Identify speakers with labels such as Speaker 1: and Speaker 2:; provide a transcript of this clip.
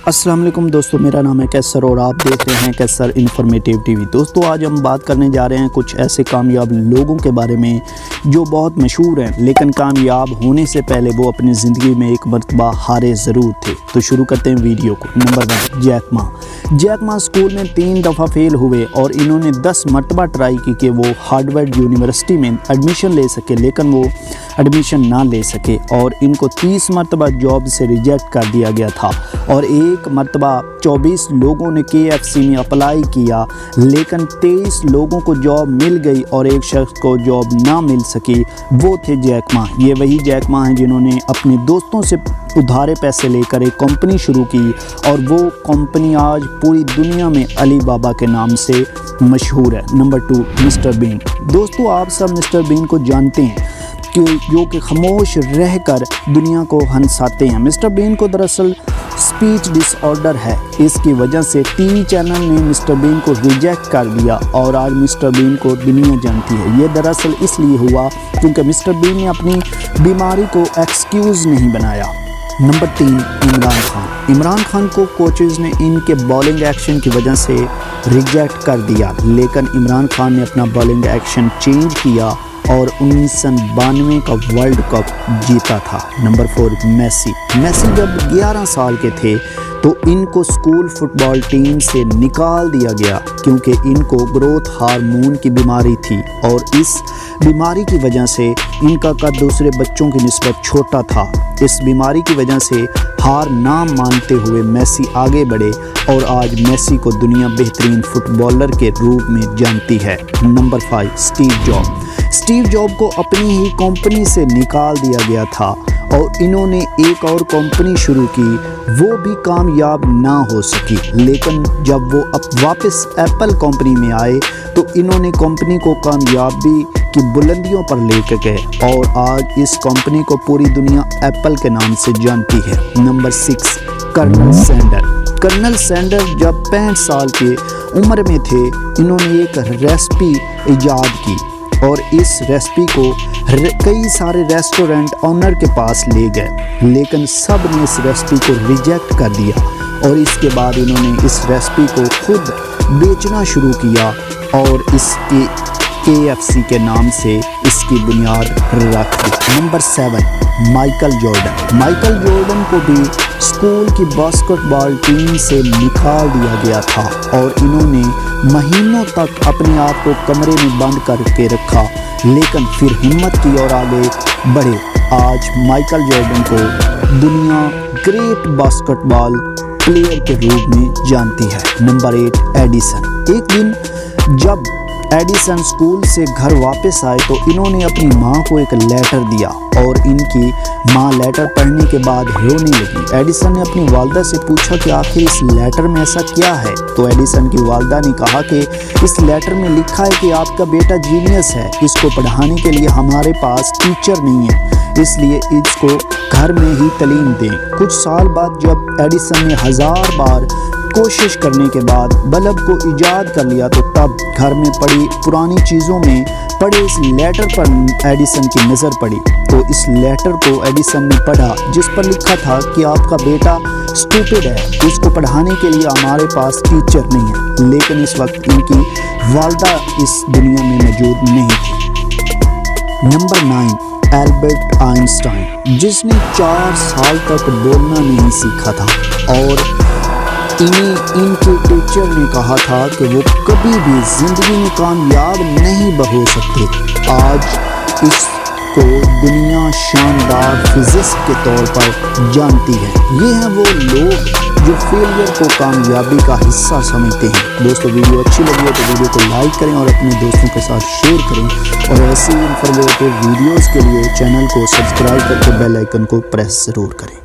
Speaker 1: السلام علیکم دوستو، میرا نام ہے کیسر اور آپ دیکھ رہے ہیں کیسر انفارمیٹیو ٹی وی۔ دوستو آج ہم بات کرنے جا رہے ہیں کچھ ایسے کامیاب لوگوں کے بارے میں جو بہت مشہور ہیں، لیکن کامیاب ہونے سے پہلے وہ اپنی زندگی میں ایک مرتبہ ہارے ضرور تھے۔ تو شروع کرتے ہیں ویڈیو کو۔ نمبر 1، جیک ما۔ جیک ما اسکول میں 3 دفعہ فیل ہوئے اور انہوں نے 10 مرتبہ ٹرائی کی کہ وہ ہارورڈ یونیورسٹی میں ایڈمیشن لے سکے، لیکن وہ ایڈمیشن نہ لے سکے اور ان کو 30 مرتبہ جاب سے ریجیکٹ کر دیا گیا تھا، اور ایک مرتبہ 24 لوگوں نے KFC میں اپلائی کیا لیکن 23 لوگوں کو جاب مل گئی اور ایک شخص کو جاب نہ مل سکی۔ وہ تھے جیک ما۔ یہ وہی جیک ما ہیں جنہوں نے اپنے دوستوں سے ادھارے پیسے لے کر ایک کمپنی شروع کی، اور وہ کمپنی آج پوری دنیا میں علی بابا کے نام سے مشہور ہے۔ نمبر 2، مسٹر بین۔ دوستو آپ سب مسٹر بین کو جانتے ہیں جو کہ خاموش رہ کر دنیا کو ہنساتے ہیں۔ مسٹر بین کو دراصل اسپیچ ڈس آرڈر ہے، اس کی وجہ سے ٹی وی چینل نے مسٹر بین کو ریجیکٹ کر دیا اور آج مسٹر بین کو دنیا جانتی ہے۔ یہ دراصل اس لیے ہوا کیونکہ مسٹر بین نے اپنی بیماری کو ایکسکیوز نہیں بنایا۔ نمبر 3، عمران خان۔ عمران خان کو کوچز نے ان کے بالنگ ایکشن کی وجہ سے ریجیکٹ کر دیا، لیکن عمران خان نے اپنا بالنگ ایکشن چینج کیا اور 1992 کا ورلڈ کپ جیتا تھا۔ Number 4، Messi. میسی جب 11 سال کے تھے تو ان کو اسکول فٹ بال ٹیم سے نکال دیا گیا کیونکہ ان کو گروتھ ہارمون کی بیماری تھی، اور اس بیماری کی وجہ سے ان کا قد دوسرے بچوں کی نسبت چھوٹا تھا۔ اس بیماری کی وجہ سے ہار نہ مانتے ہوئے میسی آگے بڑھے اور آج میسی کو دنیا بہترین فٹ بالر کے روپ میں جانتی ہے۔ Number 5، Steve job. Steve job کو اپنی ہی کمپنی سے نکال دیا گیا تھا اور انہوں نے ایک اور کمپنی شروع کی، وہ بھی کامیاب نہ ہو سکی، لیکن جب وہ واپس ایپل کمپنی میں آئے تو انہوں نے کمپنی کو کامیابی کی بلندیوں پر لے کے گئے اور آج اس کمپنی کو پوری دنیا ایپل کے نام سے جانتی ہے۔ نمبر 6، کرنل سینڈر۔ کرنل سینڈر جب 65 سال کی عمر میں تھے انہوں نے ایک ریسپی ایجاد کی اور اس ریسپی کو کئی سارے ریسٹورنٹ آنر کے پاس لے گئے، لیکن سب نے اس ریسپی کو ریجیکٹ کر دیا، اور اس کے بعد انہوں نے اس ریسپی کو خود بیچنا شروع کیا اور اس کی KFC کے نام سے اس کی بنیاد رکھ دی۔ Number 7، Michael Jordan. Michael Jordan کو بھی اسکول کی باسکٹ بال ٹیم سے نکال دیا گیا تھا اور انہوں نے مہینوں تک اپنے آپ کو کمرے میں بند کر کے رکھا، لیکن پھر ہمت کی اور آگے بڑھے۔ آج مائیکل جارڈن کو دنیا گریٹ باسکٹ بال پلیئر کے روپ میں جانتی ہے۔ نمبر 8، ایڈیسن۔ ایک دن جب ایڈیسن اسکول سے گھر واپس آئے تو انہوں نے اپنی ماں کو ایک لیٹر دیا اور ان کی ماں لیٹر پڑھنے کے بعد رونے لگی۔ ایڈیسن نے اپنی والدہ سے پوچھا کہ آخر اس لیٹر میں ایسا کیا ہے، تو ایڈیسن کی والدہ نے کہا کہ اس لیٹر میں لکھا ہے کہ آپ کا بیٹا جینیس ہے، اس کو پڑھانے کے لیے ہمارے پاس ٹیچر نہیں ہے، اس لیے اس کو گھر میں ہی تعلیم دیں۔ کچھ سال بعد جب ایڈیسن نے 1000 بار کوشش کرنے کے بعد بلب کو ایجاد کر لیا تو تب گھر میں پڑی پرانی چیزوں میں پڑے اس لیٹر پر ایڈیسن کی نظر پڑی، تو اس لیٹر کو ایڈیسن نے پڑھا جس پر لکھا تھا کہ آپ کا بیٹا اسٹوپڈ ہے، اس کو پڑھانے کے لیے ہمارے پاس ٹیچر نہیں ہے، لیکن اس وقت ان کی والدہ اس دنیا میں موجود نہیں تھی۔ Number 9، Albert Einstein. جس نے 4 سال تک بولنا نہیں سیکھا تھا اور ان کے ٹیچر نے کہا تھا کہ وہ کبھی بھی زندگی میں کامیاب نہیں ہو سکتے، آج اس کو دنیا شاندار فزسٹ کے طور پر جانتی ہے۔ یہ ہیں وہ لوگ جو فیلئر کو کامیابی کا حصہ سمجھتے ہیں۔ دوستو ویڈیو اچھی لگی ہے تو ویڈیو کو لائک کریں اور اپنے دوستوں کے ساتھ شیئر کریں، اور ایسی انفارمیٹیو ویڈیوز کے لیے چینل کو سبسکرائب کر کے بیل آئیکن کو پریس ضرور کریں۔